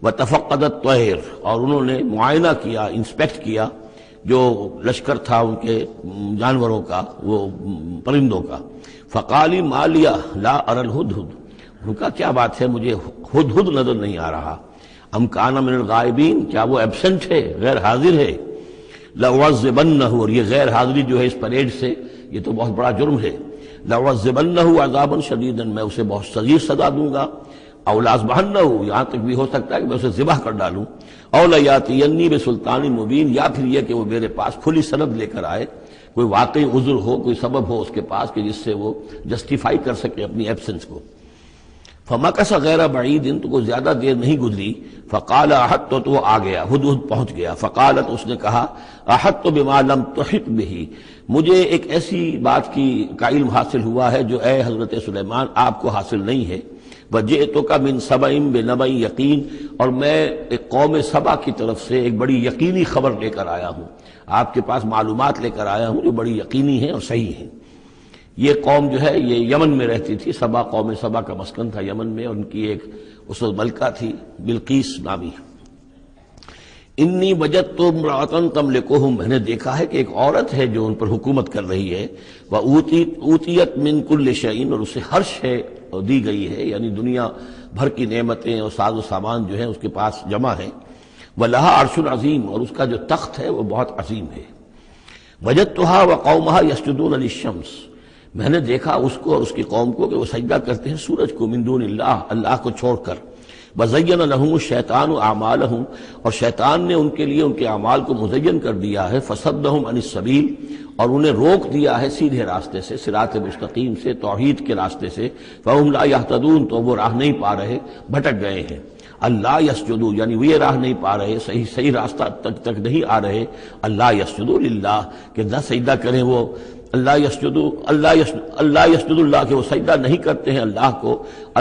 وتفقد الطير، اور انہوں نے معائنہ کیا، انسپیکٹ کیا جو لشکر تھا ان کے جانوروں کا، وہ پرندوں کا. فقال ما لي لا ارى الهدهد، ان کا کیا بات ہے مجھے ہدہد نظر نہیں آ رہا. ام کان من الغائبین، کیا وہ ایبسنٹ ہے، غیر حاضر ہے. لأعذبنہ، اور یہ غیر حاضری جو ہے اس پریڈ سے یہ تو بہت بڑا جرم ہے. لأعذبنہ عذابا شدیدا، میں اسے بہت شدید سزا دوں گا. او لأذبحنہ، یہاں تک بھی ہو سکتا ہے کہ میں اسے ذبح کر ڈالوں. او لیاتینی بسلطان مبین، یا پھر یہ کہ وہ میرے پاس کھلی سند لے کر آئے، کوئی واقعی عذر ہو، کوئی سبب ہو اس کے پاس کہ جس سے وہ جسٹیفائی کر سکے اپنی ایبسنس کو. فمکث غیر بعید، تو کوئی زیادہ دیر نہیں گزری. فقال احطت، تو وہ آ گیا، ہدہد پہنچ گیا. فقالت، اس نے کہا احطت بما لم تحط به، مجھے ایک ایسی بات کا علم حاصل ہوا ہے جو اے حضرت سلیمان آپ کو حاصل نہیں ہے. وجئتک من سبأ بنبأ یقین، اور میں ایک قوم سبا کی طرف سے ایک بڑی یقینی خبر لے کر آیا ہوں، آپ کے پاس معلومات لے کر آیا ہوں جو بڑی یقینی ہیں اور صحیح ہیں. یہ قوم جو ہے یہ یمن میں رہتی تھی، سبا، قوم سبا کا مسکن تھا یمن میں، ان کی ایک اس وقت ملکہ تھی بلقیس نامی. انی وجدت امرأۃ تملکہم، میں نے دیکھا ہے کہ ایک عورت ہے جو ان پر حکومت کر رہی ہے. وأوتیت من کل شیء، اور اسے ہر شے دی گئی ہے، یعنی دنیا بھر کی نعمتیں اور ساز و سامان جو ہیں اس کے پاس جمع ہے. وَلَهَا عَرْشٌ عَظِيمٌ، اور اس کا جو تخت ہے وہ بہت عظیم ہے. وَجَدتُّهَا وَقَوْمَهَا يَسْجُدُونَ لِلشَّمْسِ، میں نے دیکھا اس کو اور اس کی قوم کو کہ وہ سجدہ کرتے ہیں سورج کو، من دون اللہ، اللہ کو چھوڑ کر. وَزَيَّنَ لَهُمُ الشَّيْطَانُ أَعْمَالَهُمْ، اور شیطان نے ان کے لیے ان کے اعمال کو مزین کر دیا ہے. فَصَدَّهُمْ عَنِ السَّبِيلِ، اور انہیں روک دیا ہے سیدھے راستے سے، صراط مستقیم سے، توحید کے راستے سے. فَهُمْ لَا يَهْتَدُونَ، تو وہ راہ نہیں پا رہے، بھٹک گئے ہیں. اللہ یسجدو، یعنی وہ یہ راہ نہیں پا رہے، صحیح راستہ تک نہیں آ رہے. اللہ یسجدو للہ، کہ نہ سجدہ کریں وہ اللہ یسجدو، اللہ یسجد اللہ، کہ وہ سجدہ نہیں کرتے ہیں اللہ کو.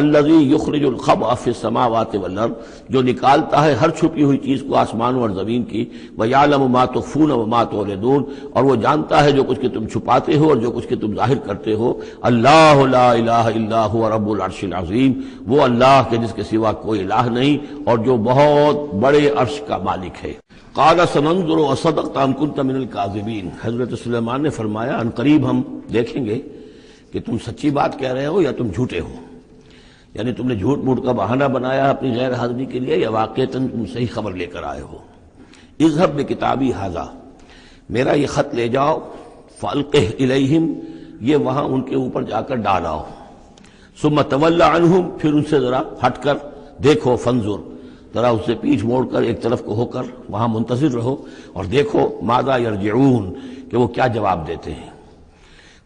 الذی یخرج الخبء فی السماوات والارض، جو نکالتا ہے ہر چھپی ہوئی چیز کو آسمانوں اور زمین کی. ویعلم ما تخفون وما تعلنون، اور وہ جانتا ہے جو کچھ کہ تم چھپاتے ہو اور جو کچھ کہ تم ظاہر کرتے ہو. اللہ لا الہ الا هو رب العرش العظیم، وہ اللہ کے جس کے سوا کوئی الہ نہیں اور جو بہت بڑے عرش کا مالک ہے. قال سننظر اصدقت ام كنت من الكاذبین، حضرت سلیمان نے فرمایا ان قریب ہم دیکھیں گے کہ تم سچی بات کہہ رہے ہو یا تم جھوٹے ہو، یعنی تم نے جھوٹ موٹ کا بہانہ بنایا اپنی غیر حاضری کے لیے یا واقعتاً تم صحیح خبر لے کر آئے ہو. اذهب بکتابی ھذا، میرا یہ خط لے جاؤ. فالقہ الیہم، یہ وہاں ان کے اوپر جا کر ڈالاؤ. ثم تول عنہم، پھر ان سے ذرا ہٹ کر دیکھو. فانظر، ذرا اس سے پیٹھ موڑ کر ایک طرف کو ہو کر وہاں منتظر رہو اور دیکھو. ماذا یرجعون، کہ وہ کیا جواب دیتے ہیں.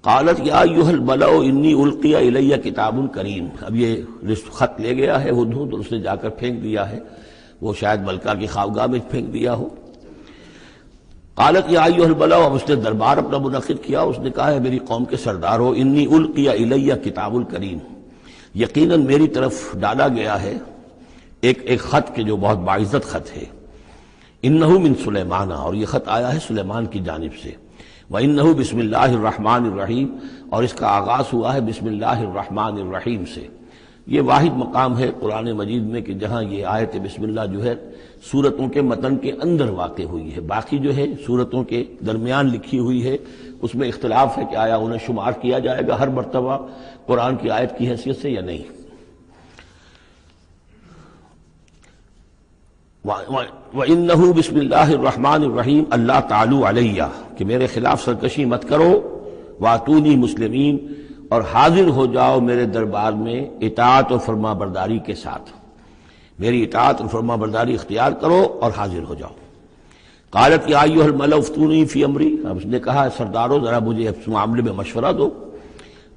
قالت یا ایھا الملأ انی القی الی کتاب کریم، اب یہ خط لے گیا ہے ہدہد اور اس نے جا کر پھینک دیا ہے، وہ شاید ملکہ کی خواگاہ میں پھینک دیا ہو. قالت یا ایھا الملأ، اب اس نے دربار اپنا منعقد کیا، اس نے کہا ہے میری قوم کے سردار ہو، انی القی الی کتاب کریم، یقیناً میری طرف ڈالا گیا ہے ایک خط کے جو بہت باعزت خط ہے. انہ من سلیمان، اور یہ خط آیا ہے سلیمان کی جانب سے. وانہ بسم اللہ الرحمن الرحیم، اور اس کا آغاز ہوا ہے بسم اللہ الرحمن الرحیم سے. یہ واحد مقام ہے قرآن مجید میں کہ جہاں یہ آیت بسم اللہ جو ہے سورتوں کے متن کے اندر واقع ہوئی ہے. باقی جو ہے سورتوں کے درمیان لکھی ہوئی ہے، اس میں اختلاف ہے کہ آیا انہیں شمار کیا جائے گا ہر مرتبہ قرآن کی آیت کی حیثیت سے یا نہیں. وَإِنَّهُ بسم اللہ الرحمن الرحیم اللہ تعالی علیہ، کہ میرے خلاف سرکشی مت کرو. وَأْتُونِي مسلمین، اور حاضر ہو جاؤ میرے دربار میں اطاعت اور فرما برداری کے ساتھ، میری اطاعت اور فرما برداری اختیار کرو اور حاضر ہو جاؤ. قالت یا ایھا الملأ افتونی فی امری، اب اس نے کہا سردارو ذرا مجھے اس معاملے میں مشورہ دو.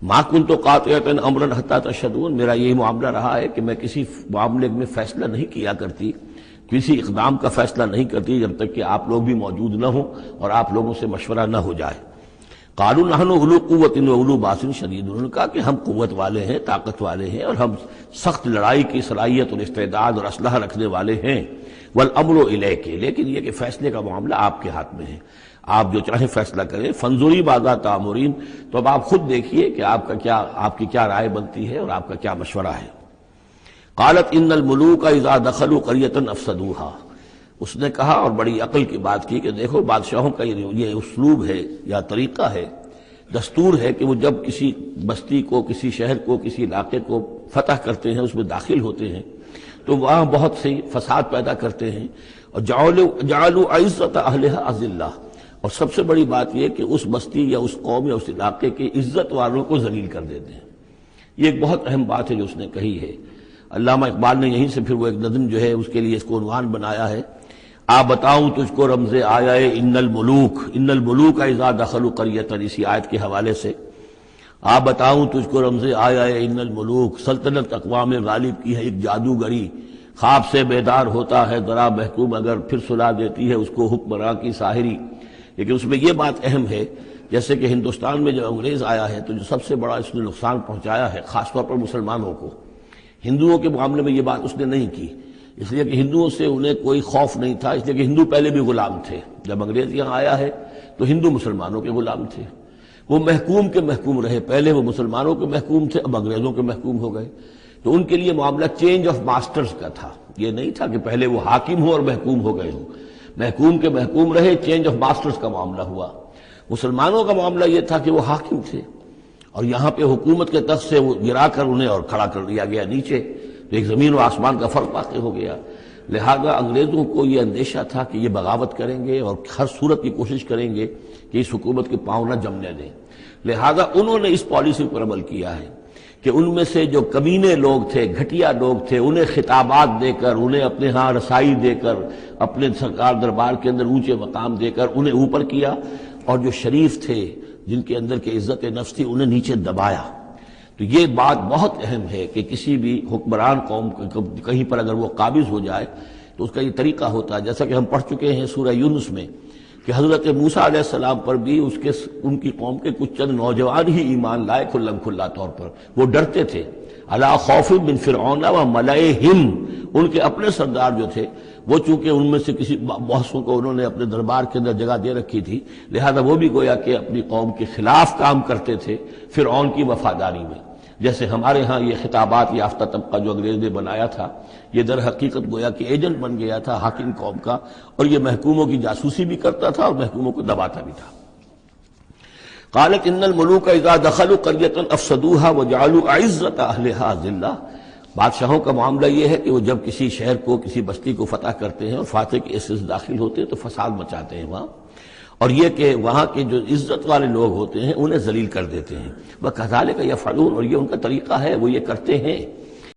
ما کنت قاطعۃ امرا حتی تشہدون، میرا یہی معاملہ رہا ہے کہ میں کسی معاملے میں فیصلہ نہیں کیا کرتی، کسی اقدام کا فیصلہ نہیں کرتی جب تک کہ آپ لوگ بھی موجود نہ ہوں اور آپ لوگوں سے مشورہ نہ ہو جائے. قالوا نحن اولو قوت و اولو باس شدید، انہوں نے کہا کہ ہم قوت والے ہیں، طاقت والے ہیں اور ہم سخت لڑائی کی صلاحیت اور استعداد اور اسلحہ رکھنے والے ہیں. والامر الیک، لیکن یہ کہ فیصلے کا معاملہ آپ کے ہاتھ میں ہے، آپ جو چاہیں فیصلہ کریں. فانظری ماذا تأمرین، تو اب آپ خود دیکھیے کہ آپ کی کیا رائے بنتی ہے اور آپ کا کیا مشورہ ہے. قالت ان الملوک اذا دخلوا قریۃ افسدوها، اس نے کہا اور بڑی عقل کی بات کی کہ دیکھو بادشاہوں کا یہ اسلوب ہے یا طریقہ ہے، دستور ہے کہ وہ جب کسی بستی کو، کسی شہر کو، کسی علاقے کو فتح کرتے ہیں، اس میں داخل ہوتے ہیں تو وہاں بہت سی فساد پیدا کرتے ہیں، اور جعلوا عزت اہلها اذلہ، اور سب سے بڑی بات یہ کہ اس بستی یا اس قوم یا اس علاقے کے عزت والوں کو ذلیل کر دیتے ہیں۔ یہ ایک بہت اہم بات ہے جو اس نے کہی ہے۔ علامہ اقبال نے یہیں سے پھر وہ ایک نظم جو ہے اس کے لیے اس کو عنوان بنایا ہے، آ بتاؤں تجھ کو رمز آیا ان الملوک اذا دخلوا قریۃ، اسی آیت کے حوالے سے آ بتاؤں تجھ کو رمز آیا ان الملوک، سلطنت اقوام غالب کی ہے ایک جادوگری، خواب سے بیدار ہوتا ہے ذرا محکوم اگر پھر سلا دیتی ہے اس کو حکمراں کی ساحری۔ لیکن اس میں یہ بات اہم ہے، جیسے کہ ہندوستان میں جب انگریز آیا ہے تو جو سب سے بڑا اس نے نقصان پہنچایا ہے خاص طور پر مسلمانوں کو، ہندوؤں کے معاملے میں یہ بات اس نے نہیں کی، اس لیے کہ ہندوؤں سے انہیں کوئی خوف نہیں تھا، اس لیے کہ ہندو پہلے بھی غلام تھے۔ جب انگریز یہاں آیا ہے تو ہندو مسلمانوں کے غلام تھے، وہ محکوم کے محکوم رہے، پہلے وہ مسلمانوں کے محکوم تھے، اب انگریزوں کے محکوم ہو گئے، تو ان کے لیے معاملہ چینج آف ماسٹرز کا تھا، یہ نہیں تھا کہ پہلے وہ حاکم ہو اور محکوم ہو گئے ہوں، محکوم کے محکوم رہے، چینج آف ماسٹرز کا معاملہ ہوا۔ مسلمانوں کا معاملہ یہ تھا کہ وہ حاکم تھے اور یہاں پہ حکومت کے تخت سے وہ گرا کر انہیں اور کھڑا کر دیا گیا نیچے، تو ایک زمین و آسمان کا فرق واقع ہو گیا۔ لہذا انگریزوں کو یہ اندیشہ تھا کہ یہ بغاوت کریں گے اور ہر صورت کی کوشش کریں گے کہ اس حکومت کے پاؤں نہ جمنے دیں، لہذا انہوں نے اس پالیسی پر عمل کیا ہے کہ ان میں سے جو کمینے لوگ تھے، گھٹیا لوگ تھے، انہیں خطابات دے کر، انہیں اپنے ہاں رسائی دے کر، اپنے سرکار دربار کے اندر اونچے مقام دے کر انہیں اوپر کیا، اور جو شریف تھے جن کے اندر کے عزت نفس تھی انہیں نیچے دبایا۔ تو یہ بات بہت اہم ہے کہ کسی بھی حکمران قوم کہیں پر اگر وہ قابض ہو جائے تو اس کا یہ طریقہ ہوتا ہے، جیسا کہ ہم پڑھ چکے ہیں سورہ یونس میں کہ حضرت موسیٰ علیہ السلام پر بھی ان کی قوم کے کچھ چند نوجوان ہی ایمان لائے کھلم کھلا طور پر، وہ ڈرتے تھے۔ الا خوف من فرعون و ملئہم، ان کے اپنے سردار جو تھے وہ چونکہ ان میں سے کسی بحثوں کو انہوں نے اپنے دربار کے اندر جگہ دے رکھی تھی، لہذا وہ بھی گویا کہ اپنی قوم کے خلاف کام کرتے تھے فرعون کی وفاداری میں۔ جیسے ہمارے ہاں یہ خطابات یافتہ طبقہ جو انگریز نے بنایا تھا، یہ در حقیقت گویا کہ ایجنٹ بن گیا تھا حاکم قوم کا، اور یہ محکوموں کی جاسوسی بھی کرتا تھا اور محکوموں کو دباتا بھی تھا۔ قالت ان الملوک اذا دخلوا قریۃ افسدوها وجعلوا عزت اہلها ذلہ، بادشاہوں کا معاملہ یہ ہے کہ وہ جب کسی شہر کو، کسی بستی کو فتح کرتے ہیں اور فاتح کے حصے سے داخل ہوتے ہیں تو فساد مچاتے ہیں وہاں، اور یہ کہ وہاں کے جو عزت والے لوگ ہوتے ہیں انہیں ذلیل کر دیتے ہیں۔ وَكَذَلِكَ يَفْعَلُونَ، اور یہ ان کا طریقہ ہے، وہ یہ کرتے ہیں۔